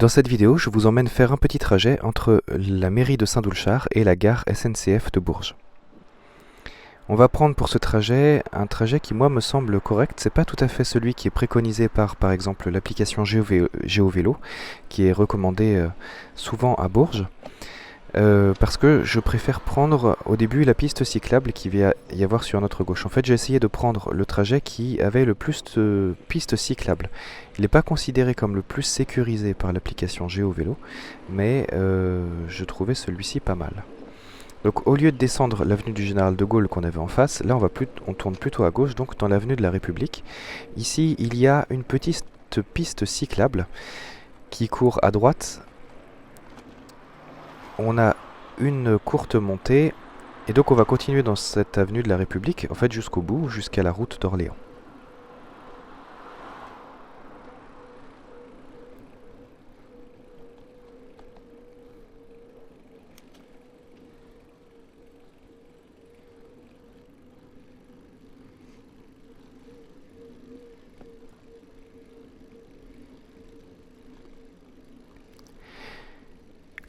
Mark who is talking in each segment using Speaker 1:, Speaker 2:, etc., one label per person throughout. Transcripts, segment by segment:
Speaker 1: Dans cette vidéo, je vous emmène faire un petit trajet entre la mairie de Saint-Doulchard et la gare SNCF de Bourges. On va prendre pour ce trajet un trajet qui moi me semble correct. C'est pas tout à fait celui qui est préconisé par exemple l'application GeoVélo, qui est recommandée souvent à Bourges. Parce que je préfère prendre au début la piste cyclable qui va y avoir sur notre gauche. En fait, j'ai essayé de prendre le trajet qui avait le plus de pistes cyclables. Il n'est pas considéré comme le plus sécurisé par l'application GeoVélo, mais je trouvais celui-ci pas mal. Donc au lieu de descendre l'avenue du Général de Gaulle qu'on avait en face, là on tourne plutôt à gauche, donc dans l'avenue de la République. Ici, il y a une petite piste cyclable qui court à droite. On a une courte montée et donc on va continuer dans cette avenue de la République, en fait jusqu'au bout, jusqu'à la route d'Orléans.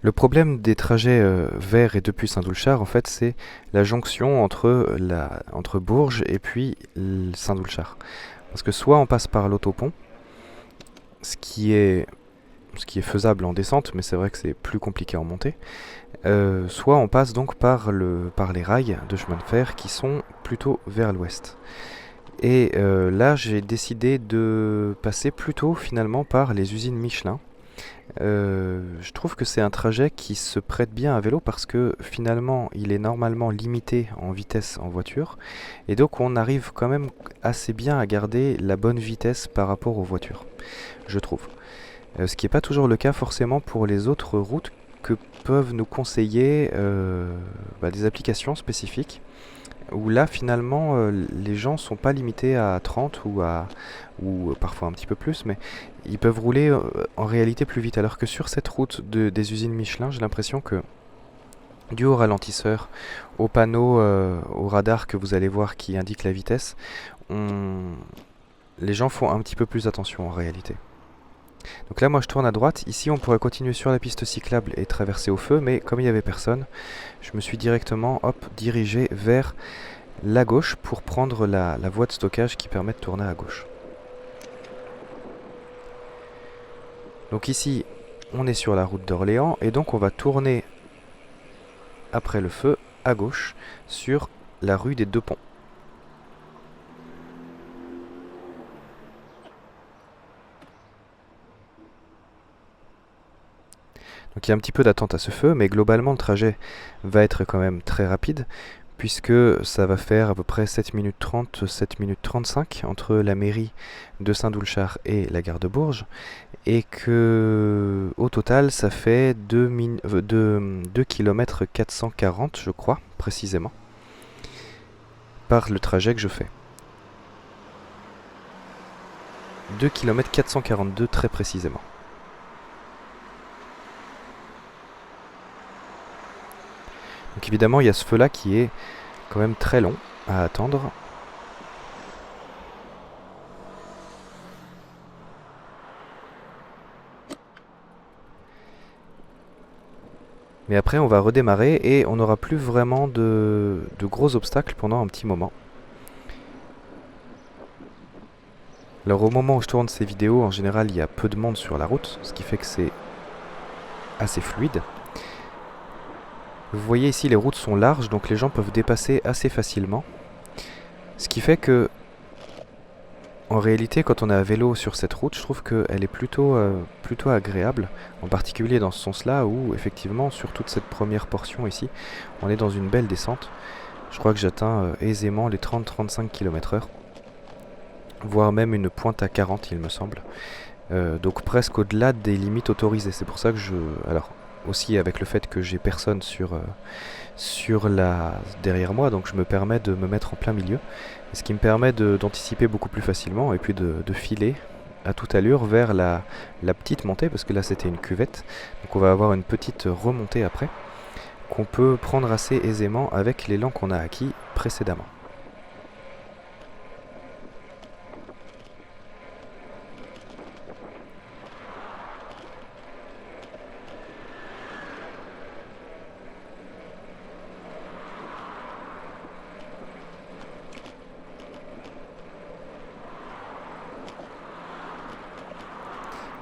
Speaker 1: Le problème des trajets vers et depuis Saint-Doulchard, en fait, c'est la jonction entre Bourges et puis Saint-Doulchard. Parce que soit on passe par l'autopont, ce qui est faisable en descente, mais c'est vrai que c'est plus compliqué en montée, soit on passe donc par les rails de chemin de fer qui sont plutôt vers l'ouest. Et là, j'ai décidé de passer plutôt finalement par les usines Michelin. Je trouve que c'est un trajet qui se prête bien à vélo parce que finalement il est normalement limité en vitesse en voiture et donc on arrive quand même assez bien à garder la bonne vitesse par rapport aux voitures, je trouve. Ce qui n'est pas toujours le cas forcément pour les autres routes que peuvent nous conseiller des applications spécifiques où là finalement les gens sont pas limités à 30 ou parfois un petit peu plus, mais ils peuvent rouler en réalité plus vite. Alors que sur cette route des usines Michelin, j'ai l'impression que dû au ralentisseur, au panneau, au radar que vous allez voir qui indique la vitesse, les gens font un petit peu plus attention en réalité. Donc là moi je tourne à droite, ici on pourrait continuer sur la piste cyclable et traverser au feu, mais comme il n'y avait personne, je me suis directement dirigé vers la gauche pour prendre la voie de stockage qui permet de tourner à gauche. Donc ici on est sur la route d'Orléans et donc on va tourner après le feu à gauche sur la rue des Deux Ponts. Donc il y a un petit peu d'attente à ce feu, mais globalement le trajet va être quand même très rapide, puisque ça va faire à peu près 7 minutes 30, 7 minutes 35 entre la mairie de Saint-Doulchard et la gare de Bourges, et que au total ça fait 2 km 440 je crois, précisément, par le trajet que je fais. 2 km 442 très précisément. Donc évidemment, il y a ce feu-là qui est quand même très long à attendre. Mais après, on va redémarrer et on n'aura plus vraiment de gros obstacles pendant un petit moment. Alors au moment où je tourne ces vidéos, en général, il y a peu de monde sur la route, ce qui fait que c'est assez fluide. Vous voyez ici, les routes sont larges, donc les gens peuvent dépasser assez facilement. Ce qui fait que, en réalité, quand on est à vélo sur cette route, je trouve qu'elle est plutôt agréable, en particulier dans ce sens-là où, effectivement, sur toute cette première portion ici, on est dans une belle descente. Je crois que j'atteins aisément les 30-35 km/h, voire même une pointe à 40, il me semble. Donc presque au-delà des limites autorisées. C'est pour ça que alors, aussi avec le fait que j'ai personne derrière moi, donc je me permets de me mettre en plein milieu, ce qui me permet d'anticiper beaucoup plus facilement et puis de filer à toute allure vers la petite montée, parce que là c'était une cuvette, donc on va avoir une petite remontée après, qu'on peut prendre assez aisément avec l'élan qu'on a acquis précédemment.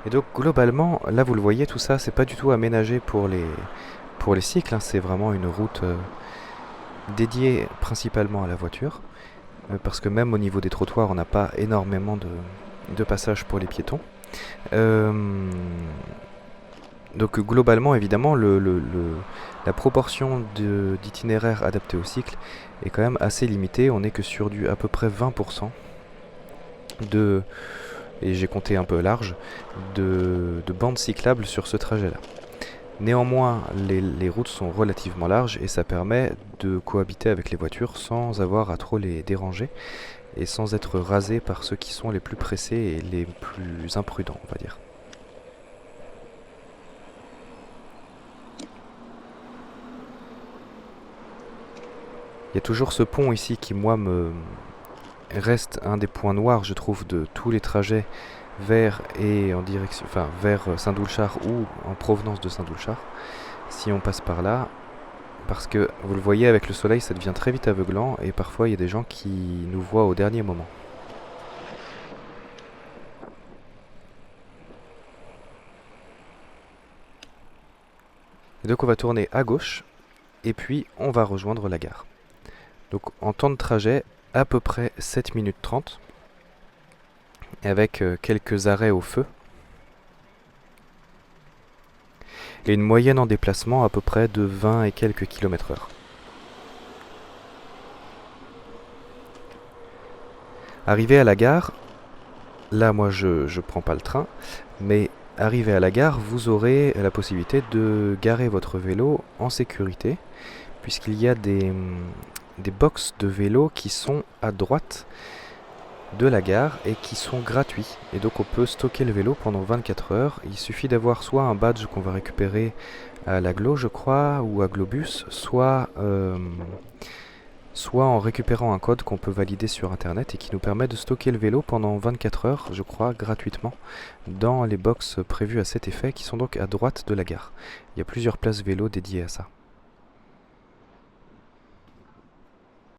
Speaker 1: Et donc globalement, là vous le voyez, tout ça c'est pas du tout aménagé pour les cycles, hein, c'est vraiment une route dédiée principalement à la voiture, parce que même au niveau des trottoirs on n'a pas énormément de passages pour les piétons. Donc globalement évidemment la proportion d'itinéraires adaptés au cycle est quand même assez limitée, on n'est que sur du à peu près 20% et j'ai compté un peu large, de bandes cyclables sur ce trajet-là. Néanmoins, les routes sont relativement larges et ça permet de cohabiter avec les voitures sans avoir à trop les déranger et sans être rasé par ceux qui sont les plus pressés et les plus imprudents, on va dire. Il y a toujours ce pont ici qui, moi, me reste un des points noirs, je trouve, de tous les trajets vers et en direction, enfin, vers Saint-Doulchard ou en provenance de Saint-Doulchard. Si on passe par là, parce que vous le voyez avec le soleil, ça devient très vite aveuglant et parfois il y a des gens qui nous voient au dernier moment. Et donc on va tourner à gauche et puis on va rejoindre la gare. Donc en temps de trajet, à peu près 7 minutes 30, avec quelques arrêts au feu. Et une moyenne en déplacement à peu près de 20 et quelques km/h. Arrivé à la gare, là moi je prends pas le train, mais arrivé à la gare, vous aurez la possibilité de garer votre vélo en sécurité, puisqu'il y a des box de vélos qui sont à droite de la gare et qui sont gratuits. Et donc on peut stocker le vélo pendant 24 heures. Il suffit d'avoir soit un badge qu'on va récupérer à l'Aglo, je crois, ou à Globus, soit en récupérant un code qu'on peut valider sur internet et qui nous permet de stocker le vélo pendant 24 heures, je crois, gratuitement, dans les box prévues à cet effet, qui sont donc à droite de la gare. Il y a plusieurs places vélo dédiées à ça.